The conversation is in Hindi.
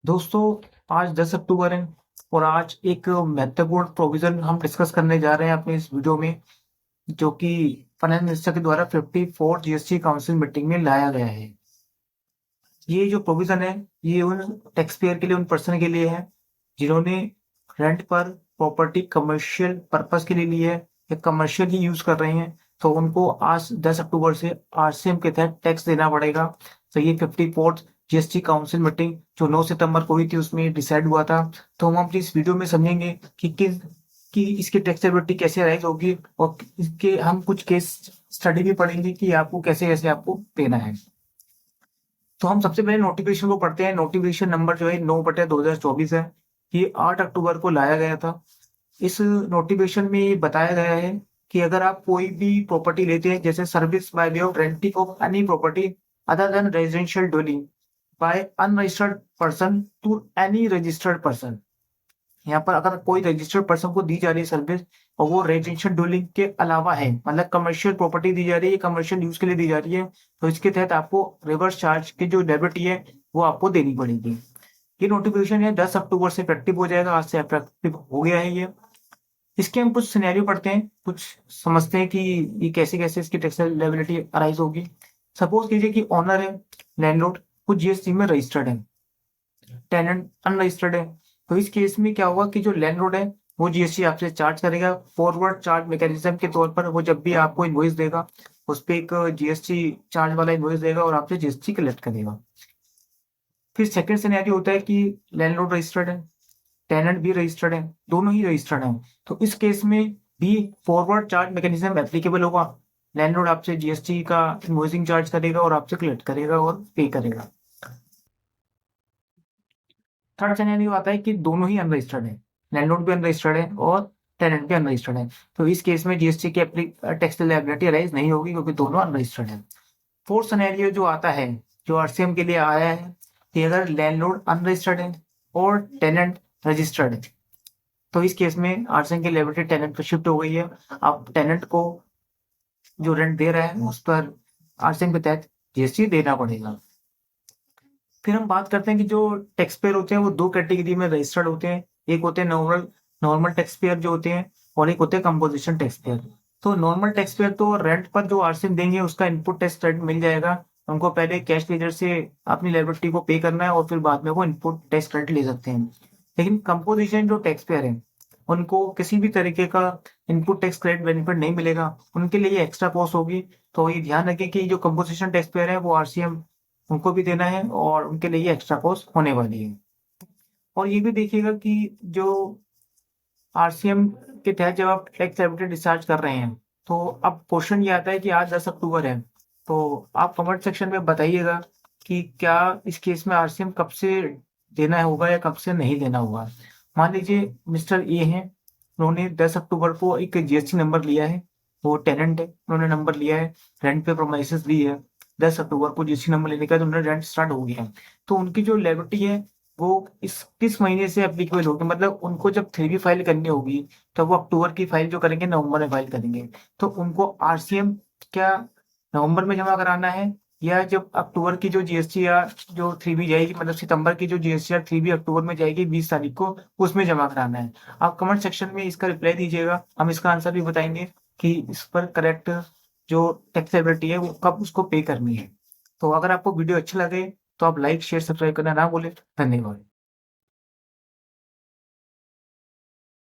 दोस्तों, आज 10 अक्टूबर है और आज एक महत्वपूर्ण प्रोविजन हम डिस्कस करने जा रहे हैं अपने इस वीडियो में, जो कि फाइनेंस मिनिस्टर के द्वारा 54 जीएसटी काउंसिल मीटिंग में लाया गया है। ये जो प्रोविजन है, ये उन टैक्स पेयर के लिए, उन पर्सन के लिए है जिन्होंने रेंट पर प्रॉपर्टी कमर्शियल पर्पस के लिए ली है या कमर्शियल ही यूज कर रहे हैं, तो उनको आज 10 अक्टूबर से आरसीएम के तहत टैक्स देना पड़ेगा। तो ये 54th जीएसटी काउंसिल मीटिंग जो 9 सितंबर को हुई थी, उसमें डिसाइड हुआ था। तो हम अपनी इस वीडियो में समझेंगे कि इसकी टैक्सेबिलिटी कैसे राइज होगी, और इसके हम कुछ केस स्टडी भी पढ़ेंगे कि आपको कैसे कैसे आपको देना है। तो हम सबसे पहले नोटिफिकेशन को पढ़ते हैं। नोटिफिकेशन नंबर जो है 9/2024 है। ये 8 अक्टूबर को लाया गया था। इस नोटिफिकेशन में ये बताया गया है कि अगर आप कोई भी प्रॉपर्टी लेते हैं, जैसे service by way of renting of any property other than residential dwelling by unregistered person to any registered person, यहाँ पर अगर कोई रजिस्टर्ड पर्सन को दी जा रही है सर्विस और वो रेजिडेंशियल ड्वेलिंग के अलावा है, मतलब कमर्शियल प्रॉपर्टी दी जा रही है, कमर्शियल यूज के लिए दी जा रही है, तो इसके तहत आपको रिवर्स चार्ज की जो डेबिट है वो आपको देनी पड़ेगी। ये नोटिफिकेशन है 10 अक्टूबर से इफेक्टिव हो जाएगा। आज से इफेक्टिव हो गया है ये। इसके हम कुछ सिनेरियो पढ़ते हैं, कुछ समझते हैं कि ये कैसे कैसे इसकी टैक्स लायबिलिटी अराइज होगी। सपोज कीजिए कि ऑनर है, लैंडलॉर्ड, कुछ जीएसटी में रजिस्टर्ड है, टेनेंट अनरजिस्टर्ड है। तो इस केस में क्या होगा कि जो लैंडलॉर्ड है वो जीएसटी आपसे चार्ज करेगा फॉरवर्ड चार्ज मैकेनिज्म के तौर पर। वो जब भी आपको इनवॉइस देगा, उस पर एक जीएसटी चार्ज वाला इनवॉइस देगा और आपसे जीएसटी कलेक्ट करेगा। फिर सेकंड सिनेरियो होता है कि लैंडलॉर्ड रजिस्टर्ड है, टेनेंट भी रजिस्टर्ड है, दोनों ही रजिस्टर्ड हैं। तो इस केस में भी फॉरवर्ड चार्ज मैकेनिज्म एप्लीकेबल होगा। लैंडलॉर्ड आपसे जीएसटी का इनवॉइसिंग चार्ज करेगा और आपसे कलेक्ट करेगा और पे करेगा। थर्ड सिनेरियो आता है कि दोनों ही अनरजिस्टर्ड है, लैंडलॉर्ड भी अनरजिस्टर्ड है और टेनेंट भी अनरजिस्टर्ड है। तो इस केस में जीएसटी की टैक्स लायबिलिटी अराइज नहीं होगी, क्योंकि दोनों अनरजिस्टर्ड है। फोर्थ सिनेरियो जो आता है, जो आरसीएम के लिए आया है, कि अगर लैंडलॉर्ड अनरजिस्टर्ड है और टेनेंट रजिस्टर्ड है, तो इस केस में आरसीएम की लायबिलिटी टेनेंट पर शिफ्ट हो गई है। अब टेनेंट को जो रेंट दे रहा है उस पर आरसीएम के तहत जीएसटी देना पड़ेगा। फिर हम बात करते हैं कि जो टैक्स पेयर होते हैं वो दो कैटेगरी में रजिस्टर्ड होते हैं। एक होते हैं नॉर्मल नॉर्मल टैक्स पेयर जो होते हैं, और एक होते हैं कंपोजिशन टैक्स पेयर। तो नॉर्मल टैक्स पेयर तो रेंट पर जो आरसीएम देंगे उसका इनपुट टैक्स क्रेडिट मिल जाएगा। उनको पहले कैश लेजर से अपनी लायबिलिटी को पे करना है और फिर बाद में वो इनपुट टैक्स क्रेडिट ले सकते हैं। लेकिन कंपोजिशन जो टैक्स पेयर है, उनको किसी भी तरीके का इनपुट टैक्स क्रेडिट बेनिफिट नहीं मिलेगा, उनके लिए एक्स्ट्रा कॉस्ट होगी। तो ये ध्यान रखें कि जो कंपोजिशन टैक्स पेयर है वो आरसीएम उनको भी देना है और उनके लिए एक्स्ट्रा कॉस्ट होने वाली है। और ये भी देखिएगा कि जो आरसीएम के तहत जब आप टैक्स लायबिलिटी डिस्चार्ज कर रहे हैं, तो अब क्वेश्चन ये आता है कि आज 10 अक्टूबर है, तो आप कमेंट सेक्शन में बताइएगा कि क्या इस केस में आरसीएम कब से देना होगा या कब से नहीं देना होगा। मान लीजिए मिस्टर ए हैं, उन्होंने 10 अक्टूबर को एक जीएसटी नंबर लिया है, वो टेनेंट है, उन्होंने नंबर लिया है, रेंट पे प्रोमाइसेस दी है। 10 अक्टूबर को जीएसटी नंबर लेने का तो उन्होंने रेंट स्टार्ट हो गया, तो उनकी जो लायबिलिटी है वो इस किस महीने से एप्लीकेबल होगी, मतलब उनको जब 3B फाइल करनी होगी तो वो अक्टूबर की फाइल जो करेंगे नवंबर में फाइल करेंगे। तो उनको आरसीएम क्या नवंबर में जमा कराना है, या जब अक्टूबर की जो जीएसटी या जो 3B जाएगी, मतलब सितंबर की जो जीएसटी या 3B अक्टूबर में जाएगी 20 तारीख को, उसमें जमा कराना है। आप कमेंट सेक्शन में इसका रिप्लाई दीजिएगा, हम इसका आंसर भी बताएंगे कि इस पर करेक्ट जो टैक्सेबिलिटी है वो कब उसको पे करनी है। तो अगर आपको वीडियो अच्छा लगे तो आप लाइक शेयर सब्सक्राइब करना ना भूलें। धन्यवाद।